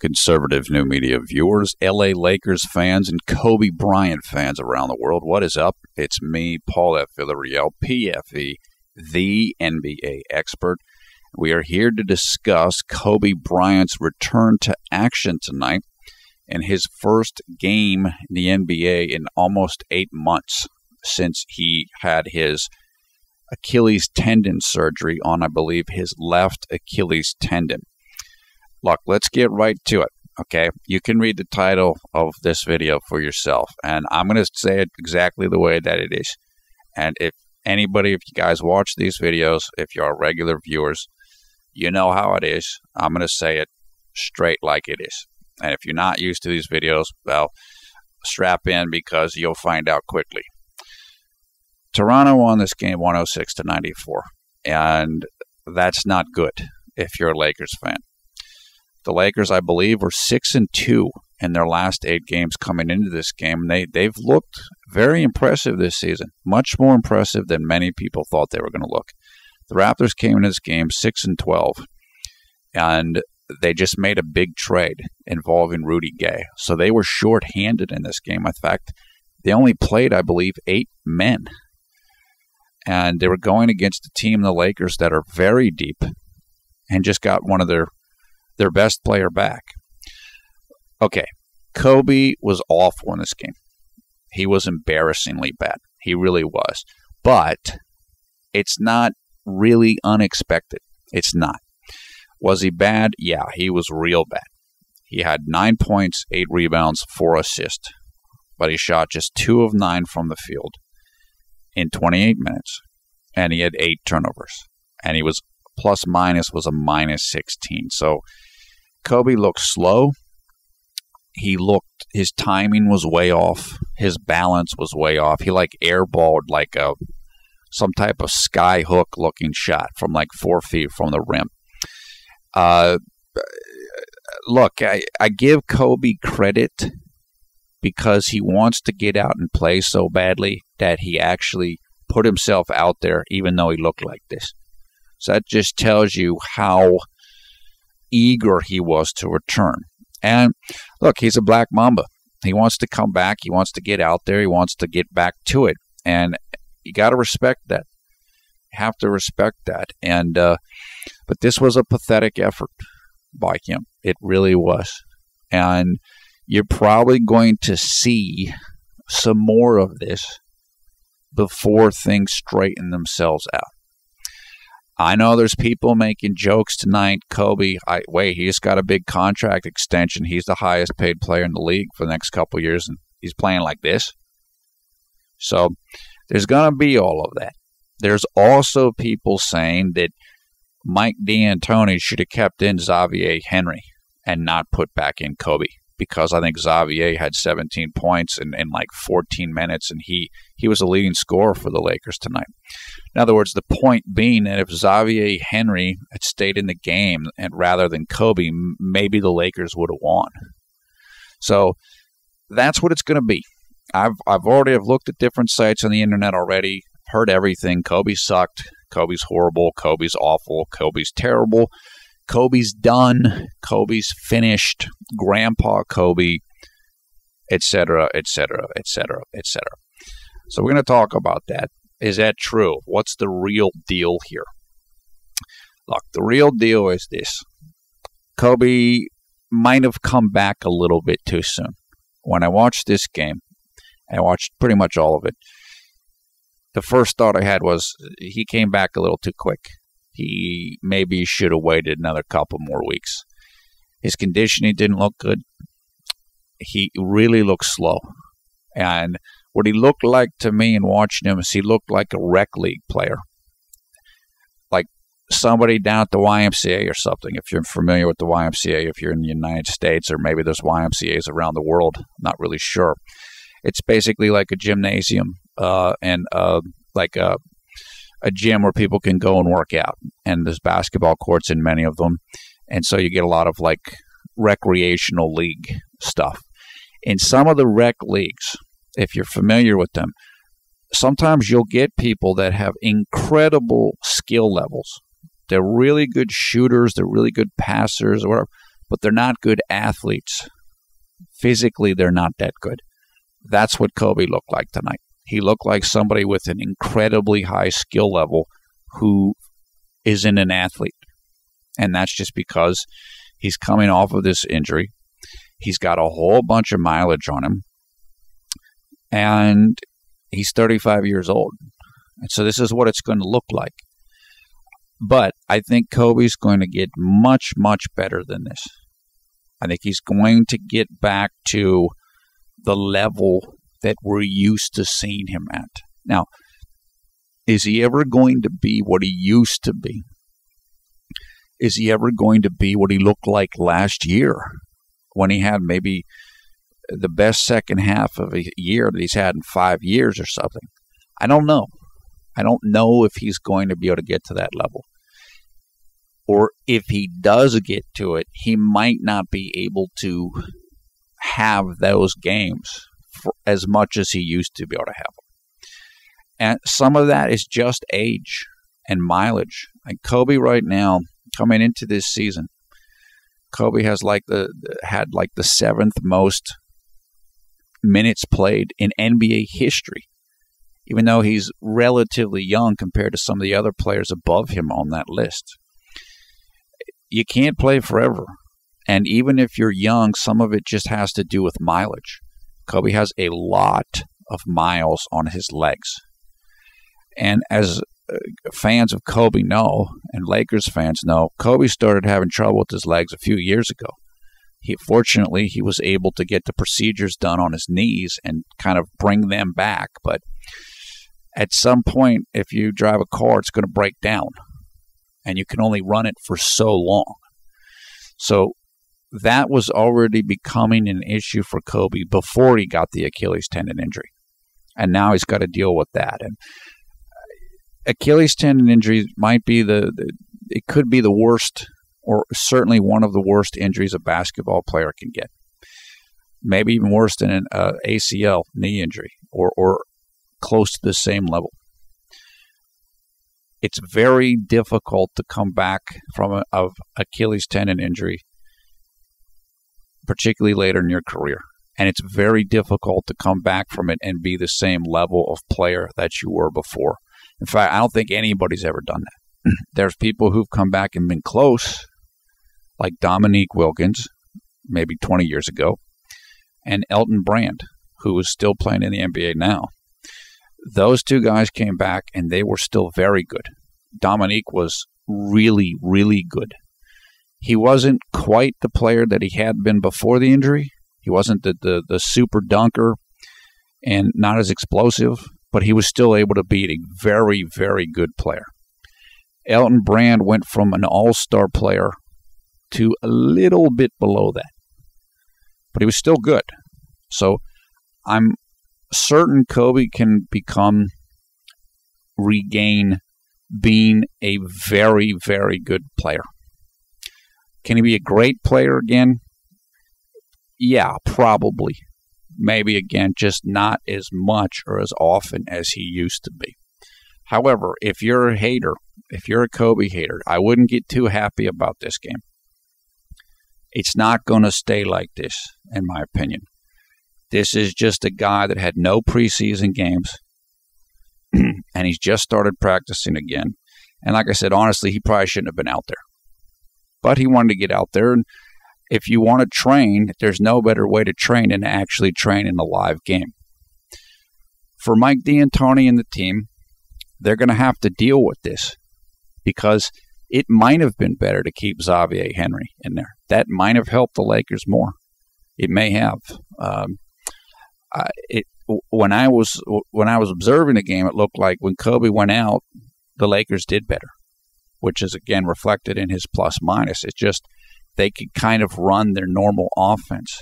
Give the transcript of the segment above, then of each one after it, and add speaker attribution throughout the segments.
Speaker 1: conservative new media viewers, LA Lakers fans, and Kobe Bryant fans around the world. What is up? It's me, Paul F. Villarreal, PFE, the NBA expert. We are here to discuss Kobe Bryant's return to action tonight in his first game in the NBA in almost 8 months since he had his Achilles Tendon surgery on, I believe, his left Achilles tendon. Look, let's get right to it, okay? You can read the title of this video for yourself, and I'm going to say it exactly the way that it is. And if you guys watch these videos, if you're regular viewers, you know how it is. I'm going to say it straight like it is. And if you're not used to these videos, well, strap in because you'll find out quickly. Toronto won this game 106-94, and that's not good if you're a Lakers fan. The Lakers, I believe, were 6-2 in their last 8 games coming into this game. They've looked very impressive this season, much more impressive than many people thought they were going to look. The Raptors came into this game 6-12, and they just made a big trade involving Rudy Gay. So they were short-handed in this game. In fact, they only played, I believe, 8 men. And they were going against a team, the Lakers, that are very deep and just got one of their best player back. Okay, Kobe was awful in this game. He was embarrassingly bad. He really was. But it's not really unexpected. It's not. Was he bad? Yeah, he was real bad. He had 9 points, 8 rebounds, 4 assists. But he shot just 2 of 9 from the field in 28 minutes. And he had 8 turnovers. And he was plus-minus was a -16. So Kobe looked slow. His timing was way off. His balance was way off. He airballed like some type of sky hook looking shot from like 4 feet from the rim. Look, I give Kobe credit because he wants to get out and play so badly that he actually put himself out there even though he looked like this. So that just tells you how eager he was to return. And look, he's a Black Mamba. He wants to come back. He wants to get out there. He wants to get back to it. And you got to respect that. You have to respect that. And but this was a pathetic effort by him. It really was. And you're probably going to see some more of this before things straighten themselves out. I know there's people making jokes tonight. Kobe, he just got a big contract extension. He's the highest paid player in the league for the next couple of years, and he's playing like this. So there's going to be all of that. There's also people saying that Mike D'Antoni should have kept in Xavier Henry and not put back in Kobe, because I think Xavier had 17 points in like 14 minutes, and he was a leading scorer for the Lakers tonight. In other words, the point being that if Xavier Henry had stayed in the game and rather than Kobe, maybe the Lakers would have won. So that's what it's going to be. I've already looked at different sites on the internet already, heard everything. Kobe sucked. Kobe's horrible. Kobe's awful. Kobe's terrible. Kobe's done. Kobe's finished. Grandpa Kobe, etc., etc., etc., etc. So we're going to talk about that. Is that true? What's the real deal here? Look, the real deal is this. Kobe might have come back a little bit too soon. When I watched this game, I watched pretty much all of it, the first thought I had was he came back a little too quick. He maybe should have waited another couple more weeks. His conditioning didn't look good. He really looked slow. And what he looked like to me in watching him is he looked like a rec league player. Like somebody down at the YMCA or something, if you're familiar with the YMCA, if you're in the United States, or maybe there's YMCAs around the world, I'm not really sure. It's basically like a gymnasium and like a gym where people can go and work out. And there's basketball courts in many of them. And so you get a lot of like recreational league stuff. In some of the rec leagues, if you're familiar with them, sometimes you'll get people that have incredible skill levels. They're really good shooters. They're really good passers or whatever, but they're not good athletes. Physically, they're not that good. That's what Kobe looked like tonight. He looked like somebody with an incredibly high skill level who isn't an athlete. And that's just because he's coming off of this injury. He's got a whole bunch of mileage on him. And he's 35 years old. And so this is what it's going to look like. But I think Kobe's going to get much, much better than this. I think he's going to get back to the level that we're used to seeing him at. Now, is he ever going to be what he used to be? Is he ever going to be what he looked like last year when he had maybe the best second half of a year that he's had in 5 years or something? I don't know. I don't know if he's going to be able to get to that level. Or if he does get to it, he might not be able to have those games for as much as he used to be able to have them. And some of that is just age and mileage. And Kobe right now, coming into this season, Kobe has had the seventh most minutes played in NBA history, even though he's relatively young compared to some of the other players above him on that list. You can't play forever. And even if you're young, some of it just has to do with mileage. Kobe has a lot of miles on his legs. And as fans of Kobe know, and Lakers fans know, Kobe started having trouble with his legs a few years ago. Fortunately, he was able to get the procedures done on his knees and kind of bring them back. But at some point, if you drive a car, it's going to break down. And you can only run it for so long. So that was already becoming an issue for Kobe before he got the Achilles tendon injury. And now he's got to deal with that. And Achilles tendon injury might be it could be the worst, or certainly one of the worst injuries a basketball player can get. Maybe even worse than an ACL, knee injury, or close to the same level. It's very difficult to come back from an Achilles tendon injury, particularly later in your career. And it's very difficult to come back from it and be the same level of player that you were before. In fact, I don't think anybody's ever done that. There's people who've come back and been close, like Dominique Wilkins, maybe 20 years ago, and Elton Brand, who is still playing in the NBA now. Those two guys came back, and they were still very good. Dominique was really, really good. He wasn't quite the player that he had been before the injury. He wasn't the super dunker and not as explosive, but he was still able to be a very, very good player. Elton Brand went from an all-star player to a little bit below that, but he was still good. So I'm certain Kobe can regain being a very, very good player. Can he be a great player again? Yeah, probably. Maybe again, just not as much or as often as he used to be. However, if you're a hater, if you're a Kobe hater, I wouldn't get too happy about this game. It's not going to stay like this, in my opinion. This is just a guy that had no preseason games, and he's just started practicing again. And like I said, honestly, he probably shouldn't have been out there. But he wanted to get out there, and if you want to train, there's no better way to train than to actually train in a live game. For Mike D'Antoni and the team, they're going to have to deal with this because it might have been better to keep Xavier Henry in there. That might have helped the Lakers more. It may have. When I was observing the game, it looked like when Kobe went out, the Lakers did better, which is again reflected in his plus minus. It's just they could kind of run their normal offense.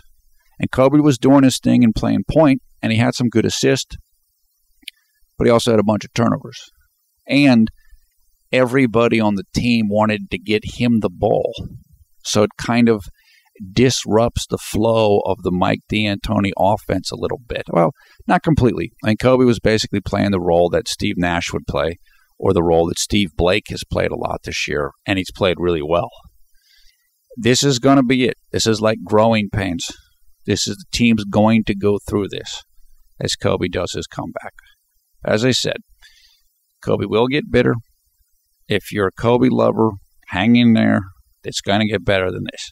Speaker 1: And Kobe was doing his thing and playing point, and he had some good assists, but he also had a bunch of turnovers. And everybody on the team wanted to get him the ball. So it kind of disrupts the flow of the Mike D'Antoni offense a little bit. Well, not completely. I mean, Kobe was basically playing the role that Steve Nash would play, or the role that Steve Blake has played a lot this year, and he's played really well. this is going to be it. This is like growing pains. This is the team's going to go through this as Kobe does his comeback. As I said, Kobe will get bitter. If you're a Kobe lover, hang in there. It's going to get better than this.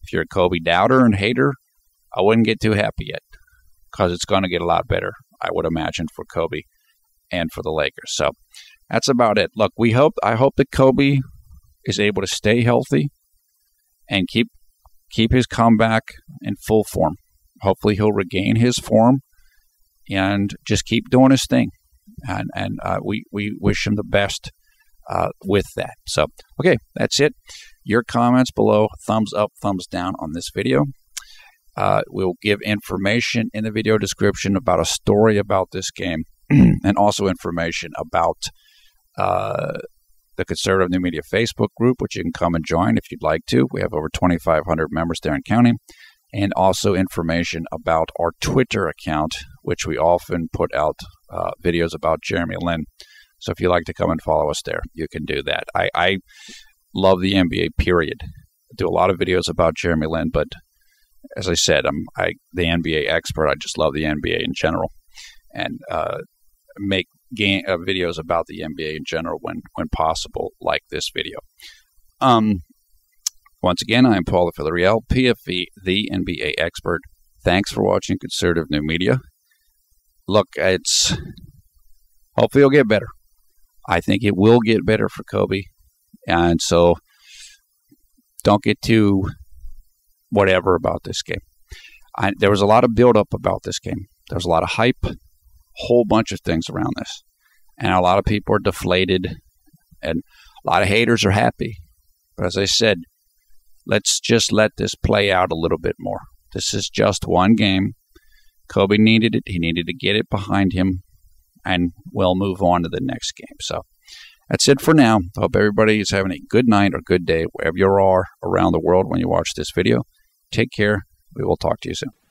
Speaker 1: If you're a Kobe doubter and hater, I wouldn't get too happy yet because it's going to get a lot better, I would imagine, for Kobe and for the Lakers. So that's about it. Look, I hope that Kobe is able to stay healthy and keep his comeback in full form. Hopefully he'll regain his form and just keep doing his thing. And we wish him the best with that. So, okay, that's it. Your comments below, thumbs up, thumbs down on this video. We'll give information in the video description about a story about this game and also information about the Conservative New Media Facebook group, which you can come and join if you'd like to. We have over 2,500 members there and counting. And also information about our Twitter account, which we often put out videos about Jeremy Lin. So if you'd like to come and follow us there, you can do that. I love the NBA, period. I do a lot of videos about Jeremy Lin, but as I said, I'm the NBA expert. I just love the NBA in general and make videos about the NBA in general when possible, like this video. Once again, I am Paul the Villarreal, PFV, the NBA expert. Thanks for watching Conservative New Media. Look, hopefully it'll get better. I think it will get better for Kobe. And so don't get too whatever about this game. There was a lot of build-up about this game. There was a lot of hype, whole bunch of things around this. And a lot of people are deflated, and a lot of haters are happy. But as I said, let's just let this play out a little bit more. This is just one game. Kobe needed it. He needed to get it behind him, and we'll move on to the next game. So that's it for now. I hope everybody is having a good night or good day wherever you are around the world when you watch this video. Take care. We will talk to you soon.